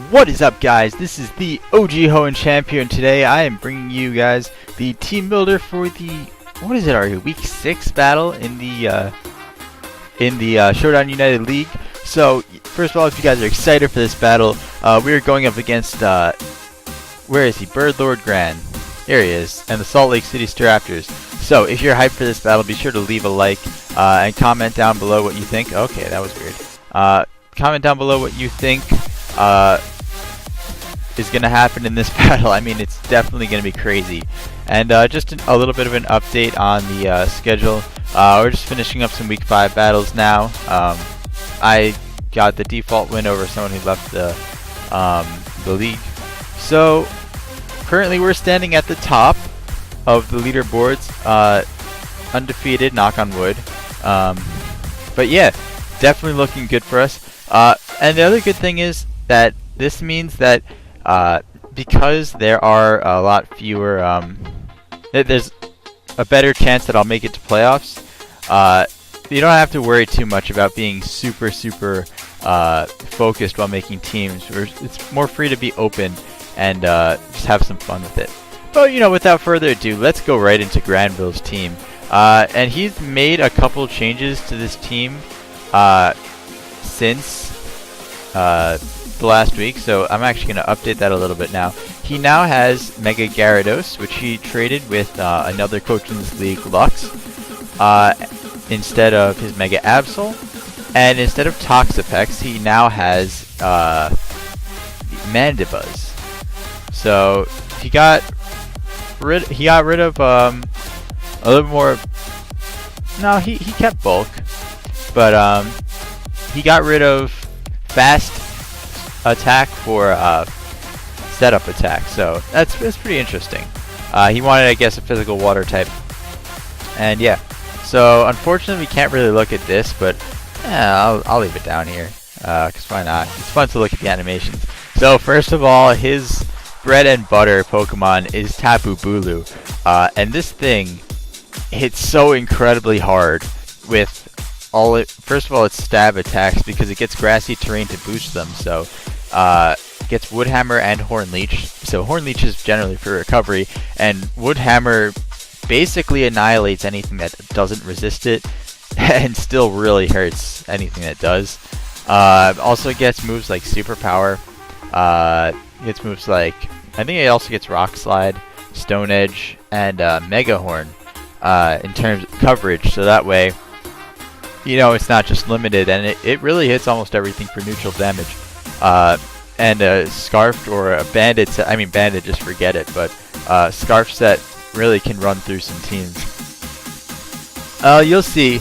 What is up, guys? This is the OG Hoenn Champion. Today I am bringing you guys the team builder for the, what is it already, week 6 battle in the Showdown United League. So first of all, if you guys are excited for this battle, we are going up against where is he? Birdlord Grand. Here he is, and the Salt Lake City Raptors. So if you're hyped for this battle, be sure to leave a like and comment down below what you think. Okay, that was weird. Comment down below what you think is going to happen in this battle. I mean, it's definitely going to be crazy. And just a little bit of an update on the schedule. We're just finishing up some week 5 battles now. I got the default win over someone who left the league. So currently we're standing at the top of the leaderboards, undefeated, knock on wood. But yeah, definitely looking good for us. And the other good thing is that this means that because there are a lot fewer, there's a better chance that I'll make it to playoffs. You don't have to worry too much about being super focused while making teams. It's more free to be open and just have some fun with it. But you know, without further ado, let's go right into Granville's team. And he's made a couple changes to this team since the last week, so I'm actually going to update that a little bit now. He now has Mega Gyarados, which he traded with another coach in this league, Lux, instead of his Mega Absol. And instead of Toxapex, he now has Mandibuzz. So he got rid of a little more. No, he kept bulk, but he got rid of fast attack for setup attack. So that's pretty interesting. He wanted, I guess, a physical water type, and yeah. So unfortunately, we can't really look at this, but I'll leave it down here because why not? It's fun to look at the animations. So first of all, his bread and butter Pokemon is Tapu Bulu, and this thing hits so incredibly hard with first of all, its stab attacks because it gets grassy terrain to boost them. So it gets Wood Hammer and Horn Leech. So Horn Leech is generally for recovery, and Wood Hammer basically annihilates anything that doesn't resist it, and still really hurts anything that does. Also gets moves like Super Power. Gets moves like, I think it also gets Rock Slide, Stone Edge, and Mega Horn in terms of coverage. So that way, you know, it's not just limited, and it really hits almost everything for neutral damage. And a Scarfed or a Banded set, I mean Banded, just forget it, but Scarf set really can run through some teams. You'll see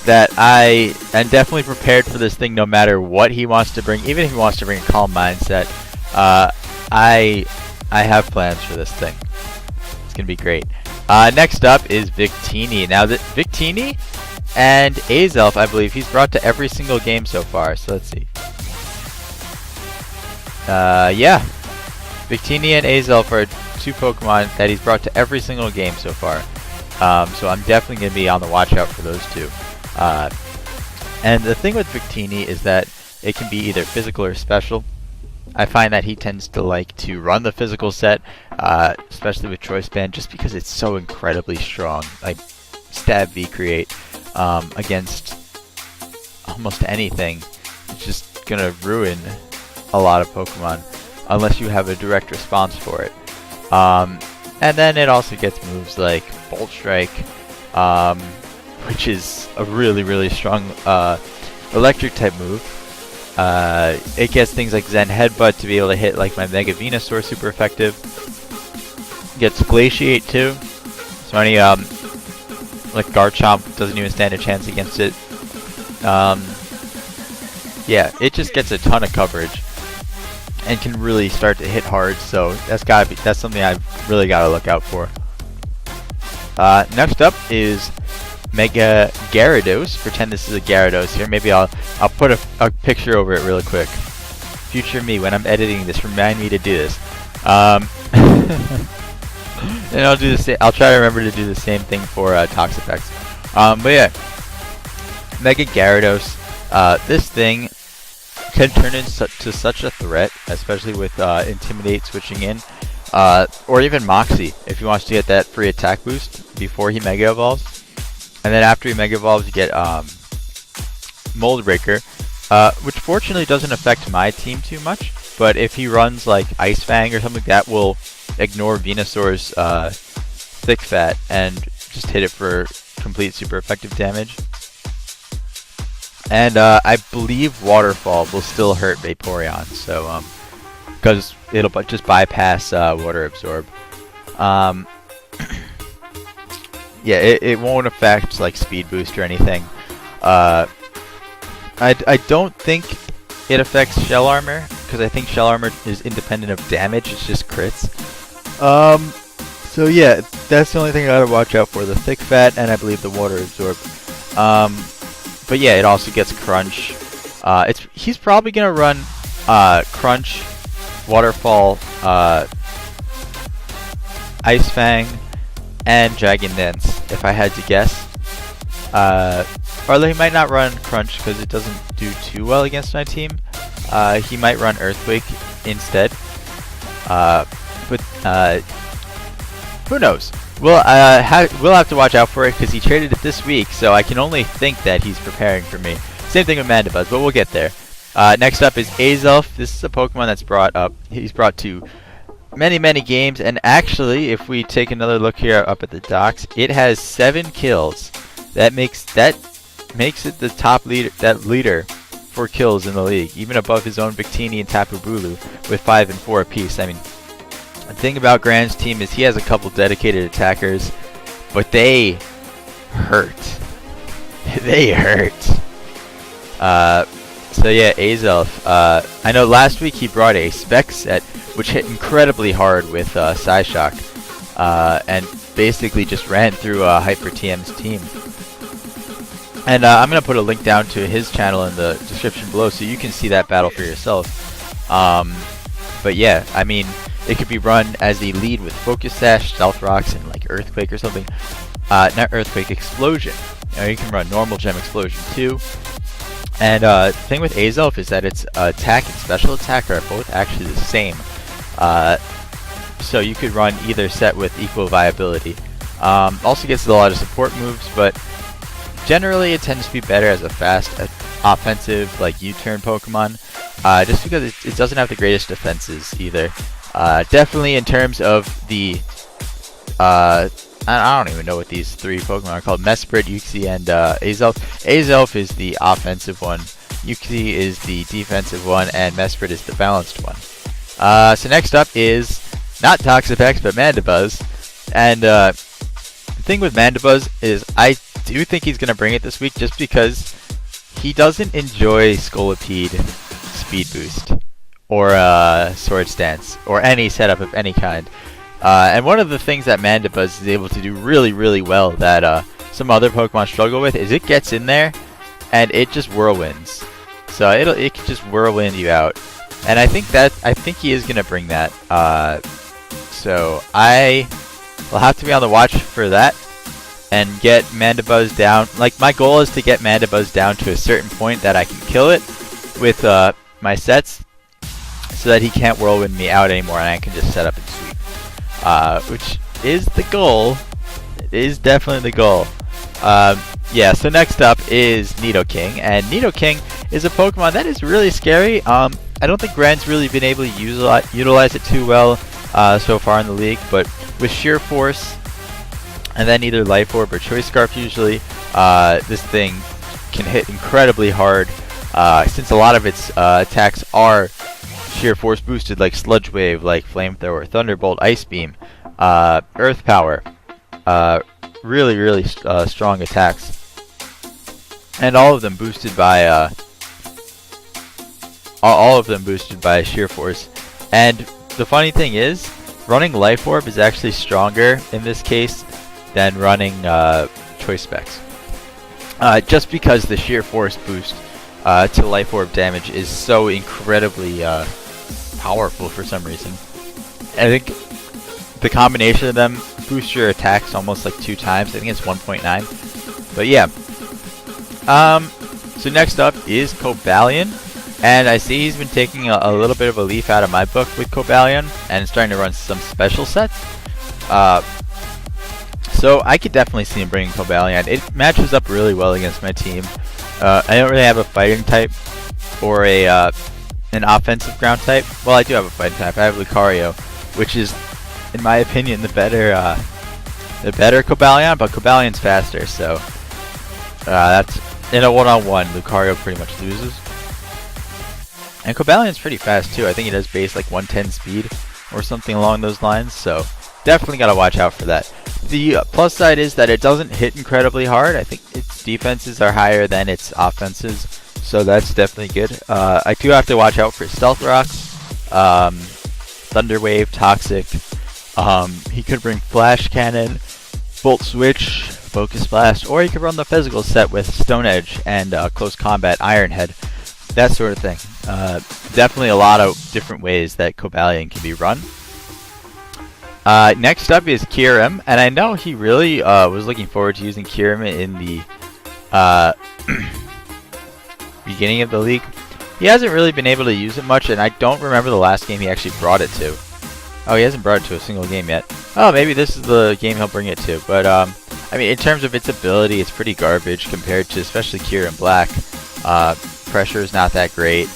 that I am definitely prepared for this thing no matter what he wants to bring. Even if he wants to bring a Calm Mindset, I have plans for this thing. It's going to be great. Next up is Victini. Now, Victini and Azelf, I believe, he's brought to every single game so far. So let's see. Yeah. Victini and Azelf are 2 Pokemon that he's brought to every single game so far. So I'm definitely going to be on the watch out for those 2. And the thing with Victini is that it can be either physical or special. I find that he tends to like to run the physical set, especially with Choice Band, just because it's so incredibly strong. Like Stab V Create against almost anything, it's just gonna ruin a lot of Pokemon unless you have a direct response for it. And then it also gets moves like Bolt Strike, which is a really strong electric type move. It gets things like Zen Headbutt to be able to hit like my Mega Venusaur super effective. Gets Glaciate too, so any like Garchomp doesn't even stand a chance against it. Yeah, it just gets a ton of coverage and can really start to hit hard. So that's something I've really got to look out for. Next up is Mega Gyarados. Pretend this is a Gyarados here. Maybe I'll put a picture over it really quick. Future me, when I'm editing this, remind me to do this. And I'll do the same. I'll try to remember to do the same thing for Toxapex. But yeah, Mega Gyarados. This thing can turn into such a threat, especially with Intimidate switching in, or even Moxie if he wants to get that free attack boost before he Mega Evolves. And then after he Mega Evolves, you get Mold Breaker, which fortunately doesn't affect my team too much. But if he runs like Ice Fang or something, that will ignore Venusaur's Thick Fat and just hit it for complete super effective damage. And I believe Waterfall will still hurt Vaporeon, so because it'll just bypass Water Absorb. Yeah, it won't affect like Speed Boost or anything. I don't think it affects Shell Armor, because I think Shell Armor is independent of damage. It's just crits. So yeah, that's the only thing I gotta watch out for: the Thick Fat and I believe the Water Absorb. But yeah, it also gets Crunch. He's probably gonna run Crunch, Waterfall, Ice Fang, and Dragon Dance, if I had to guess. Although he might not run Crunch because it doesn't do too well against my team. He might run Earthquake instead. But who knows? We'll have to watch out for it because he traded it this week, so I can only think that he's preparing for me. Same thing with Mandibuzz, but we'll get there. Next up is Azelf. This is a Pokemon that's he's brought to many games, and actually, if we take another look here up at the docks, it has 7 kills. That makes it the top leader for kills in the league, even above his own Victini and Tapu Bulu with 5 and 4 apiece. I mean, the thing about Grand's team is he has a couple dedicated attackers, but they hurt. They hurt. So yeah, Azelf. I know last week he brought a Spec set, which hit incredibly hard with Psyshock, and basically just ran through Hyper TM's team. And I'm going to put a link down to his channel in the description below so you can see that battle for yourself. But yeah, I mean, it could be run as a lead with Focus Sash, Stealth Rocks, and like Earthquake or something. Not Earthquake, Explosion. You can run normal Gem Explosion too. And the thing with Azelf is that its attack and special attack are both actually the same. So you could run either set with equal viability. Also gets a lot of support moves, but generally it tends to be better as a fast offensive like U-turn Pokemon, just because it doesn't have the greatest defenses either. Definitely in terms of the I don't even know what these 3 Pokemon are called: Mesprit, Uxie, and Azelf. Azelf is the offensive one, Uxie is the defensive one, and Mesprit is the balanced one. So next up is not Toxapex, but Mandibuzz. And the thing with Mandibuzz is I do think he's going to bring it this week just because he doesn't enjoy Scolipede Speed Boost or Swords Dance or any setup of any kind. And one of the things that Mandibuzz is able to do really well that some other Pokemon struggle with is it gets in there and it just whirlwinds. So it can just whirlwind you out. And I think he is gonna bring that. So I will have to be on the watch for that and get Mandibuzz down. Like, my goal is to get Mandibuzz down to a certain point that I can kill it with my sets, so that he can't whirlwind me out anymore and I can just set up and sweep. Which is the goal. It is definitely the goal. Yeah, so next up is Nidoking, and Nidoking is a Pokemon that is really scary. I don't think Grand's really been able to utilize it too well so far in the league, but with Sheer Force and then either Life Orb or Choice Scarf usually, this thing can hit incredibly hard, since a lot of its attacks are Sheer Force boosted, like Sludge Wave, like Flamethrower, Thunderbolt, Ice Beam, Earth Power. Really strong attacks. And all of them boosted by Sheer Force. And the funny thing is, running Life Orb is actually stronger in this case than running Choice Specs. Just because the Sheer Force boost to Life Orb damage is so incredibly powerful for some reason. I think the combination of them boosts your attacks almost like 2 times. I think it's 1.9. But yeah. So next up is Cobalion. And I see he's been taking a little bit of a leaf out of my book with Cobalion and starting to run some special sets. So I could definitely see him bringing Cobalion. It matches up really well against my team. I don't really have a fighting type or an offensive ground type. Well, I do have a fighting type. I have Lucario, which is, in my opinion, the better Cobalion, but Cobalion's faster, so that's in a one-on-one. Lucario pretty much loses. And Cobalion's pretty fast too. I think he does base like 110 speed or something along those lines, so definitely gotta watch out for that. The plus side is that it doesn't hit incredibly hard. I think its defenses are higher than its offenses, so that's definitely good. I do have to watch out for Stealth Rocks, Thunder Wave, Toxic. He could bring Flash Cannon, Volt Switch, Focus Blast, or he could run the physical set with Stone Edge and Close Combat Iron Head, that sort of thing. Definitely a lot of different ways that Cobalion can be run. Next up is Kyurem, and I know he really was looking forward to using Kyurem in the beginning of the league. He hasn't really been able to use it much, and I don't remember the last game he actually brought it to. Oh, he hasn't brought it to a single game yet. Oh, maybe this is the game he'll bring it to. But, I mean, in terms of its ability, it's pretty garbage compared to especially Kyurem Black. Pressure is not that great.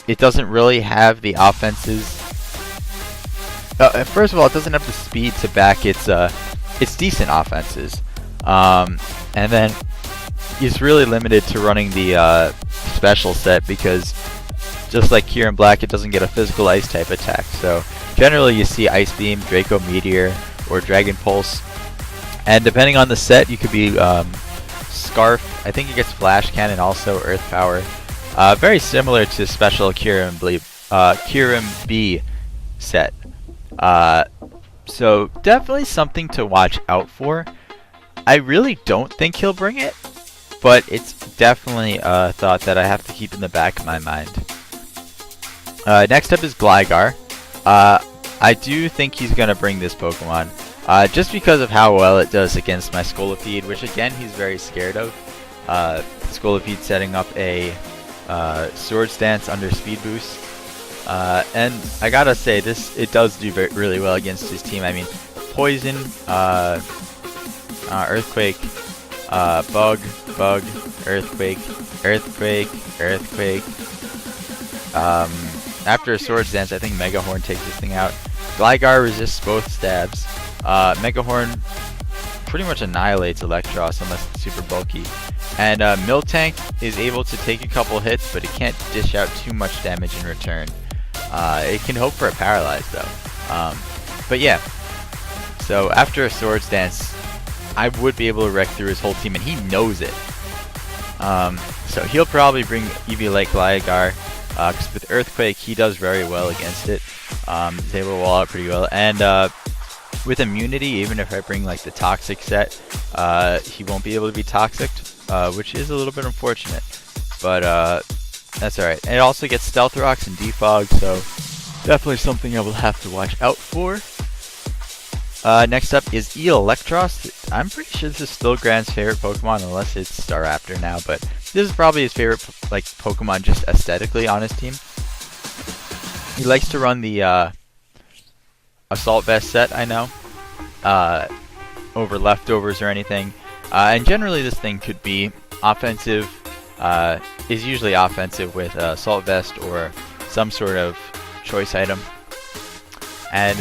It doesn't really have the offenses. First of all, it doesn't have the speed to back its decent offenses. And then it's really limited to running the special set because just like Kyurem Black, it doesn't get a physical ice type attack. So generally you see Ice Beam, Draco Meteor, or Dragon Pulse. And depending on the set, you could be Scarf. I think it gets Flash Cannon also, Earth Power. Very similar to special Kyurem B set. So definitely something to watch out for. I really don't think he'll bring it, but it's definitely a thought that I have to keep in the back of my mind. Next up is Gligar. I do think he's going to bring this Pokemon, just because of how well it does against my Scolipede, which again he's very scared of. Scolipede setting up a Swords Dance under Speed Boost. And I gotta say, it does do really well against his team. I mean, Poison, Earthquake, Bug, Earthquake. After a Swords Dance, I think Mega Horn takes this thing out. Gligar resists both stabs. Mega Horn pretty much annihilates Electros unless it's super bulky. And Miltank is able to take a couple hits, but it can't dish out too much damage in return. It can hope for a Paralyze though. But yeah, so after a Swords Dance, I would be able to wreck through his whole team, and he knows it. So he'll probably bring Eevee-like Gligar, because with Earthquake he does very well against it. He's able to wall out pretty well, and with Immunity, even if I bring like the Toxic set, he won't be able to be Toxic, which is a little bit unfortunate. But that's alright. And it also gets Stealth Rocks and Defog, so definitely something I will have to watch out for. Next up is Electros. I'm pretty sure this is still Grant's favorite Pokemon, unless it's Staraptor now, but this is probably his favorite like Pokemon just aesthetically on his team. He likes to run the Assault Vest set, I know, over leftovers or anything. And generally this thing could be offensive, is usually offensive with Assault Vest or some sort of choice item. And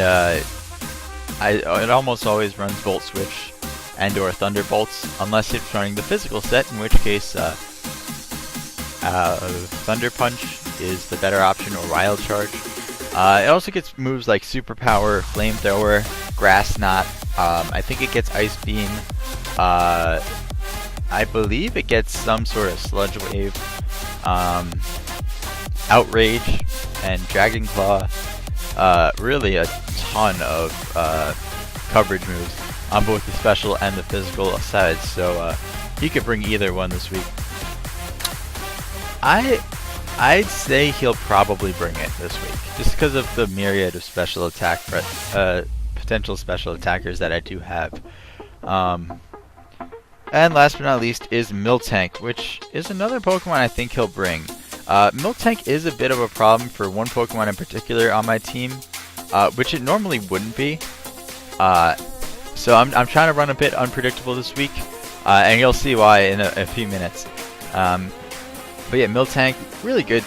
it almost always runs Volt Switch and or Thunderbolts, unless it's running the physical set, in which case Thunder Punch is the better option, or Wild Charge. It also gets moves like Superpower, Flamethrower, Grass Knot. I think it gets Ice Beam. I believe it gets some sort of Sludge Wave, Outrage, and Dragon Claw. Really a ton of coverage moves on both the special and the physical sides, so he could bring either one this week. I'd say he'll probably bring it this week, just because of the myriad of special attack potential special attackers that I do have. And last but not least is Miltank, which is another Pokemon I think he'll bring. Miltank is a bit of a problem for one Pokemon in particular on my team, which it normally wouldn't be. So I'm trying to run a bit unpredictable this week, and you'll see why in a few minutes. But yeah, Miltank, really good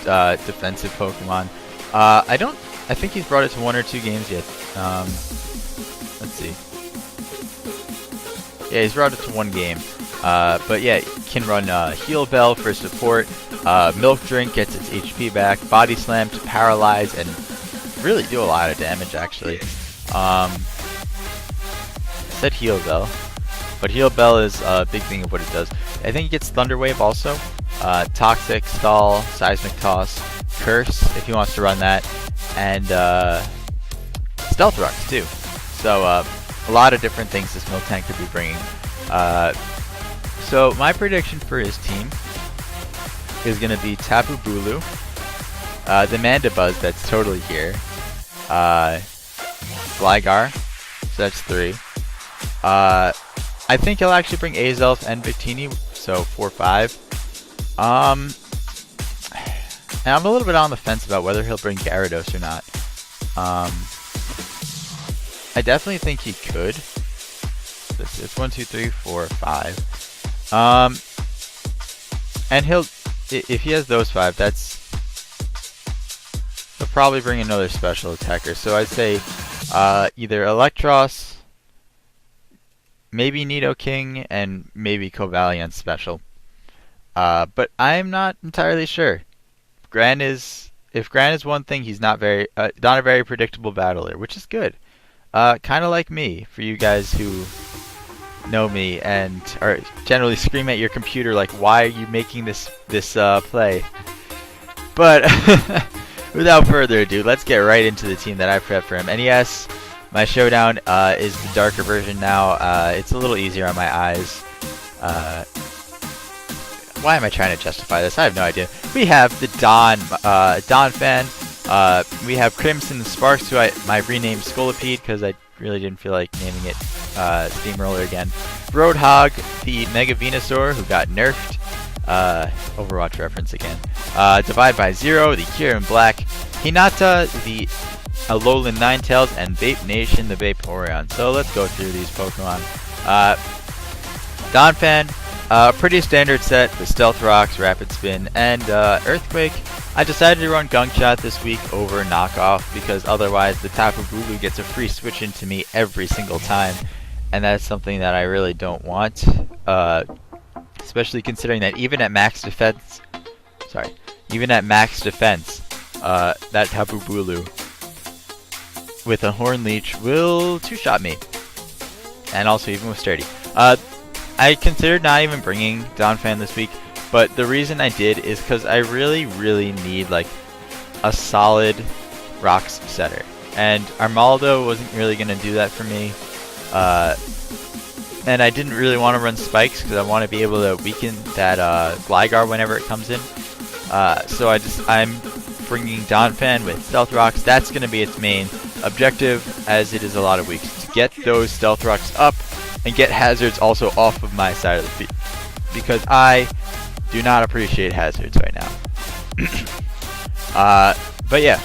defensive Pokemon. I think he's brought it to 1 or 2 games yet. Let's see. Yeah, he's brought it to 1 game. But yeah, can run Heal Bell for support. Milk Drink gets its HP back. Body Slam to paralyze and really do a lot of damage actually. I said Heal Bell, but Heal Bell is a big thing of what it does. I think it gets Thunder Wave also. Toxic, Stall, Seismic Toss, Curse if he wants to run that, and Stealth Rocks too. So a lot of different things this Miltank could be bringing. So my prediction for his team is going to be Tapu Bulu, the Mandibuzz that's totally here, Gligar, so that's 3. I think he'll actually bring Azelf and Victini, so 4-5. And I'm a little bit on the fence about whether he'll bring Gyarados or not. I definitely think he could. It's 1, 2, 3, 4, 5. And if he has those 5, he'll probably bring another special attacker. So I'd say either Electros, maybe Nidoking, and maybe Covaliant special. But I'm not entirely sure. If Gran is one thing, he's not a very predictable battler, which is good. Kind of like me, for you guys who know me and are generally scream at your computer like, why are you making this play? But without further ado, let's get right into the team that I prepped for him. And yes, my Showdown is the darker version now. It's a little easier on my eyes. Why am I trying to justify this? I have no idea. We have the Don fan. We have Crimson Sparks, who I renamed Scolipede because I really didn't feel like naming it Steamroller again. Roadhog, the Mega Venusaur, who got nerfed. Overwatch reference again. Divide by Zero, the Kyurem Black. Hinata, the Alolan Ninetales, and Vape Nation, the Vaporeon. So let's go through these Pokemon. Donphan, pretty standard set with Stealth Rocks, Rapid Spin, and Earthquake. I decided to run Gunk Shot this week over Knockoff because otherwise the Tapu Bulu gets a free switch into me every single time, and that's something that I really don't want. Especially considering that even at max defense, that Tapu Bulu with a Horn Leech will 2-shot me, and also even with Sturdy. I considered not even bringing Donphan this week, but the reason I did is because I really need like a solid Rocks setter, and Armaldo wasn't really going to do that for me. And I didn't really want to run Spikes because I want to be able to weaken that Gligar whenever it comes in. So I'm bringing Donphan with Stealth Rocks. That's going to be its main objective, as it is a lot of weeks, to get those Stealth Rocks up and get hazards also off of my side of the field, because I do not appreciate hazards right now. But yeah,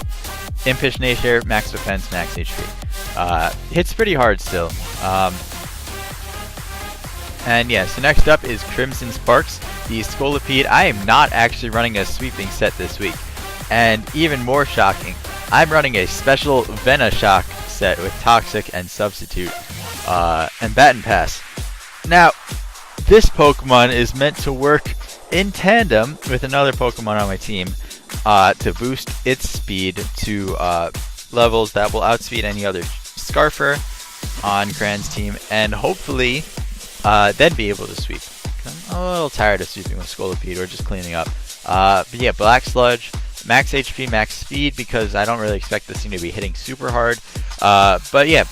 Impish Nashare, max defense, max HP. Hits pretty hard still. And yeah, so next up is Crimson Sparks, the Scolipede. I am not actually running a sweeping set this week. And even more shocking, I'm running a special Venoshock set with Toxic and Substitute, and Baton Pass. Now, this Pokemon is meant to work in tandem with another Pokemon on my team to boost its speed to levels that will outspeed any other Scarfer on Gran's team, and hopefully then be able to sweep. I'm a little tired of sweeping with Scolipede or just cleaning up. But yeah, Black Sludge, max HP, max speed, because I don't really expect this thing to be hitting super hard. But yeah,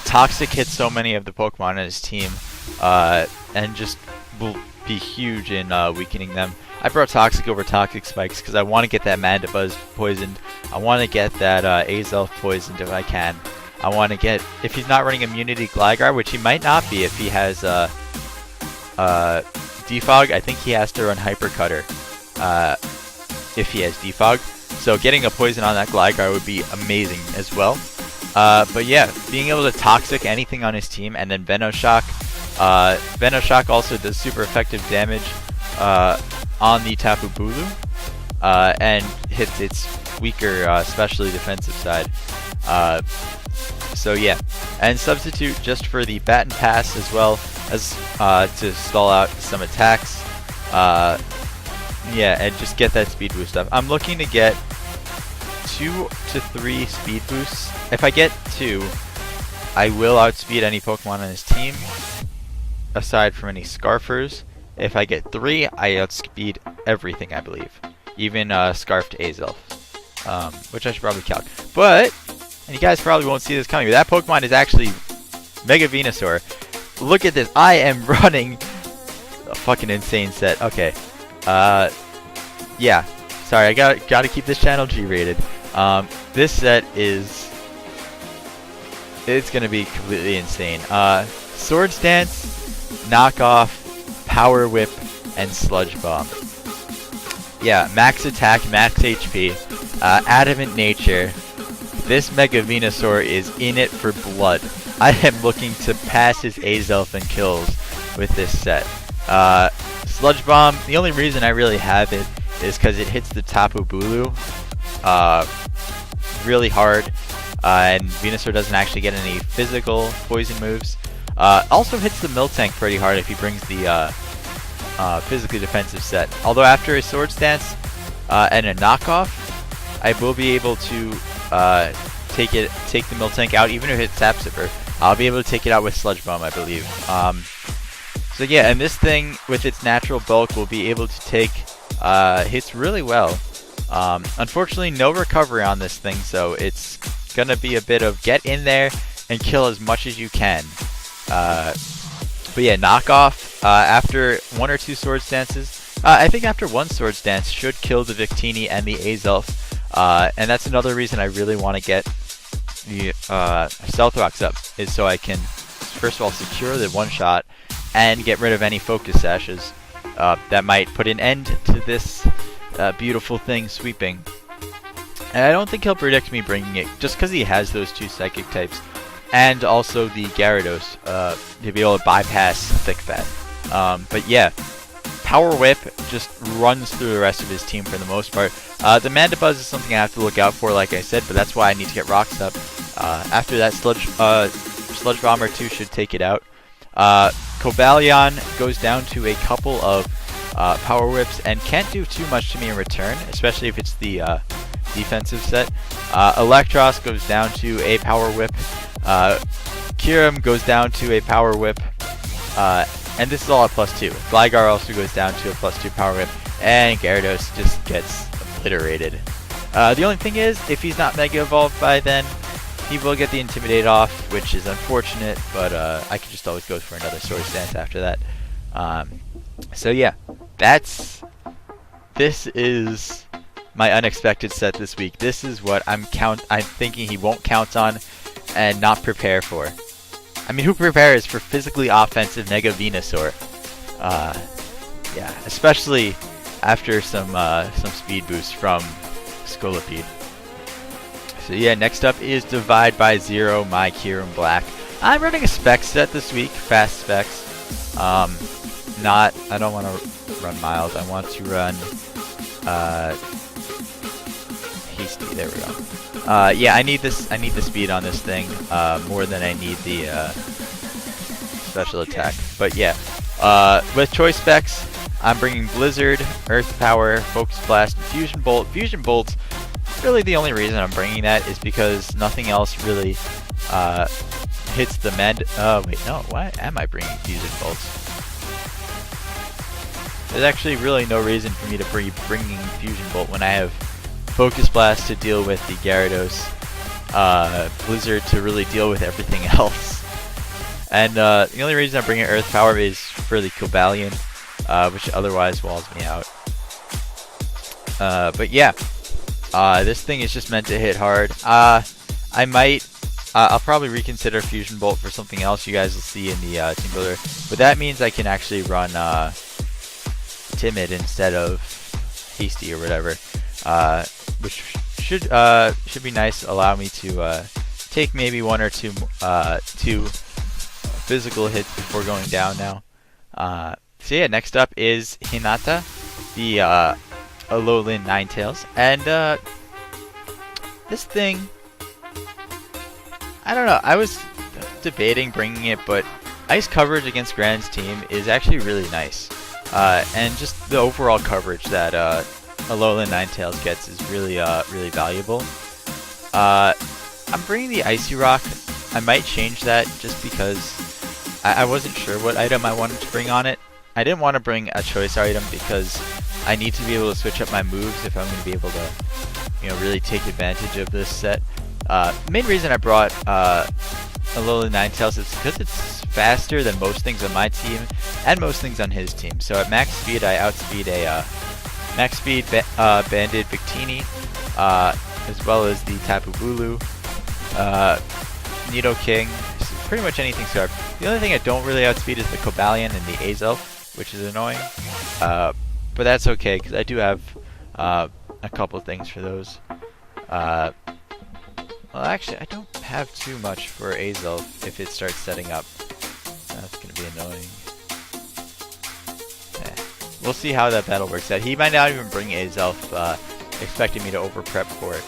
Toxic hits so many of the Pokemon on his team, and just will be huge in weakening them. I brought Toxic over Toxic Spikes because I want to get that Mandibuzz poisoned. I want to get that Azelf poisoned if I can. I want to get, if he's not running Immunity Gligar, which he might not be if he has Defog, I think he has to run Hyper Cutter. if he has defog. So getting a poison on that Gligar would be amazing as well. But yeah, being able to toxic anything on his team, and then Venoshock. Venoshock also does super effective damage on the Tapu Bulu, and hits its weaker, especially defensive side. So yeah, and substitute just for the Baton Pass as well as to stall out some attacks. Yeah, and just get that speed boost up. I'm looking to get 2 to 3 speed boosts. If I get 2, I will outspeed any Pokemon on his team, aside from any Scarfers. If I get 3, I outspeed everything, I believe. Even Scarfed Azelf, which I should probably calc. But, and you guys probably won't see this coming, but that Pokemon is actually Mega Venusaur. Look at this. I am running a fucking insane set. Okay. Yeah. Sorry, I gotta keep this channel G-rated. This set is... it's gonna be completely insane. Swords Dance, Knockoff, Power Whip, and Sludge Bomb. Yeah, max attack, max HP, Adamant Nature. This Mega Venusaur is in it for blood. I am looking to pass his Azelf and kills with this set. Sludge Bomb, the only reason I really have it is because it hits the Tapu Bulu really hard, and Venusaur doesn't actually get any physical poison moves. Also hits the Miltank pretty hard if he brings the physically defensive set. Although after a Swords Dance and a Knockoff, I will be able to take the Miltank out, even if it Sap Sipper. I'll be able to take it out with Sludge Bomb, I believe. So yeah, and this thing with its natural bulk will be able to take hits really well. Unfortunately, no recovery on this thing, so it's gonna be a bit of get in there and kill as much as you can. But yeah, Knockoff, after 1 or 2 Swords Dances, I think after 1 Swords Dance should kill the Victini and the Azelf, and that's another reason I really want to get the Stealth Rocks up, is so I can first of all secure the one-shot and get rid of any Focus Sashes that might put an end to this beautiful thing sweeping. And I don't think he'll predict me bringing it, just because he has those 2 Psychic types, and also the Gyarados to be able to bypass Thick Fat. But yeah, Power Whip just runs through the rest of his team for the most part. The Mandibuzz is something I have to look out for, like I said, but that's why I need to get Rocks up. After that, Sludge Bomb or 2 should take it out. Cobalion goes down to a couple of Power Whips and can't do too much to me in return, especially if it's the defensive set. Electros goes down to a Power Whip. Kyurem goes down to a Power Whip. And this is all at +2. Gligar also goes down to a +2 Power Whip. And Gyarados just gets obliterated. The only thing is, if he's not Mega Evolved by then, he will get the Intimidate off, which is unfortunate, but I can just always go for another Swords Dance after that. So yeah, this is my unexpected set this week. This is what I'm thinking he won't count on and not prepare for. I mean, who prepares for physically offensive Mega Venusaur? Yeah, especially after some speed boosts from Scolipede. So yeah, next up is Divide by Zero, my Kyurem Black. I'm running a spec set this week, fast specs. I don't want to run mild. I want to run hasty. There we go. Yeah, I need this. I need the speed on this thing more than I need the special attack. But yeah, with choice specs, I'm bringing Blizzard, Earth Power, Focus Blast, and Fusion Bolt. Fusion Bolt's really the only reason I'm bringing that is because nothing else really hits the wait, no. Why am I bringing Fusion Bolts? There's actually really no reason for me to be bringing Fusion Bolt when I have Focus Blast to deal with the Gyarados, Blizzard to really deal with everything else. And the only reason I'm bringing Earth Power is for the Cobalion, which otherwise walls me out. But yeah, this thing is just meant to hit hard. I'll probably reconsider Fusion Bolt for something else you guys will see in the Teambuilder, but that means I can actually run Timid instead of Hasty or whatever. which should be nice. Allow me to take maybe one or two physical hits before going down now. So yeah, next up is Hinata, the Alolan Ninetales, and this thing, I don't know. I was debating bringing it, but ice coverage against Grand's team is actually really nice, and just the overall coverage that Alolan Ninetales gets is really really valuable. I'm bringing the Icy Rock. I might change that just because I wasn't sure what item I wanted to bring on it. I didn't want to bring a choice item because I need to be able to switch up my moves if I'm going to be able to, you know, really take advantage of this set. The main reason I brought Alolan Ninetales is because it's faster than most things on my team and most things on his team. So at max speed, I outspeed a max speed banded Victini, as well as the Tapu Bulu, Nidoking, pretty much anything Scarf. The only thing I don't really outspeed is the Cobalion and the Azelf, which is annoying. But that's okay because I do have a couple things for those. Well, actually, I don't have too much for Azelf if it starts setting up. That's going to be annoying. We'll see how that battle works out. He might not even bring Azelf, expecting me to over-prep for it.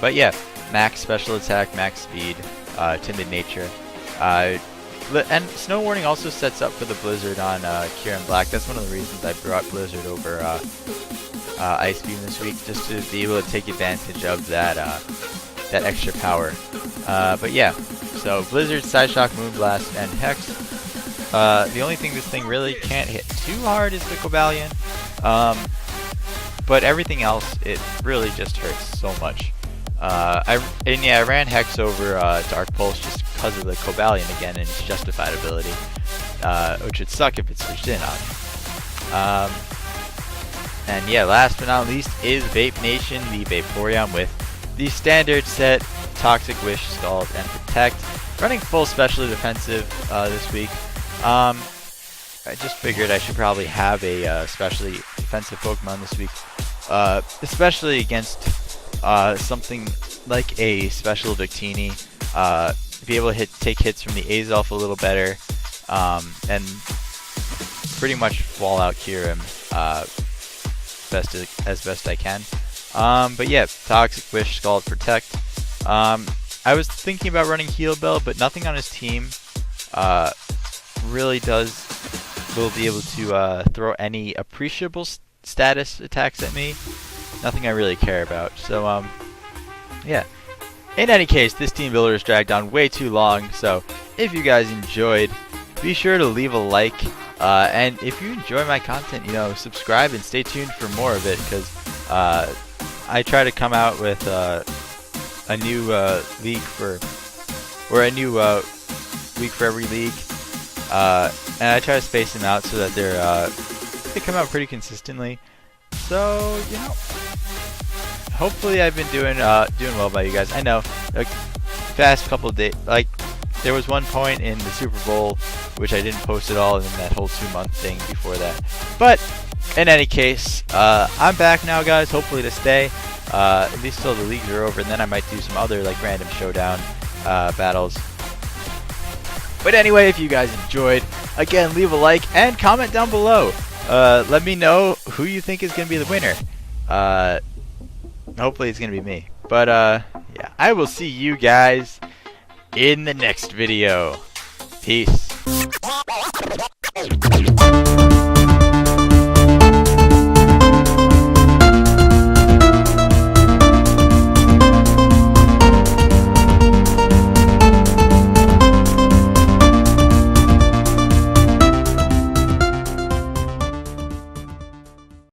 But yeah, max special attack, max speed, timid nature. And Snow Warning also sets up for the Blizzard on Kieran Black. That's one of the reasons I brought Blizzard over Ice Beam this week, just to be able to take advantage of that that extra power. But yeah, so Blizzard, Psyshock, Moonblast, and Hex. The only thing this thing really can't hit too hard is the Cobalion. But everything else, it really just hurts so much. I ran Hex over Dark Pulse just because of the Cobalion again and its justified ability, which would suck if it switched in on me. And yeah, last but not least is Vape Nation, the Vaporeon with the standard set, Toxic Wish, Scald, and Protect. Running full specially defensive this week. I just figured I should probably have a specially defensive Pokemon this week, especially against something like a special Victini. Be able to take hits from the Azelf a little better, and pretty much wall out cure him as best I can. But yeah, Toxic Wish, Scald, Protect. I was thinking about running Heal Bell, but nothing on his team really will be able to throw any appreciable status attacks at me. Nothing I really care about. So yeah. In any case, this team builder is dragged on way too long, so if you guys enjoyed, be sure to leave a like, and if you enjoy my content, you know, subscribe and stay tuned for more of it, because I try to come out with a new league for, or a new week for every league, and I try to space them out so that they come out pretty consistently. So, you know, hopefully I've been doing well by you guys. I know, like, past couple of days, like, there was one point in the Super Bowl which I didn't post at all, and then that whole 2-month thing before that. But in any case, I'm back now, guys. Hopefully to stay, at least till the leagues are over, and then I might do some other like random Showdown battles. But anyway, if you guys enjoyed, again, leave a like and comment down below. Let me know who you think is gonna be the winner. Hopefully it's gonna be me. But yeah, I will see you guys in the next video. Peace.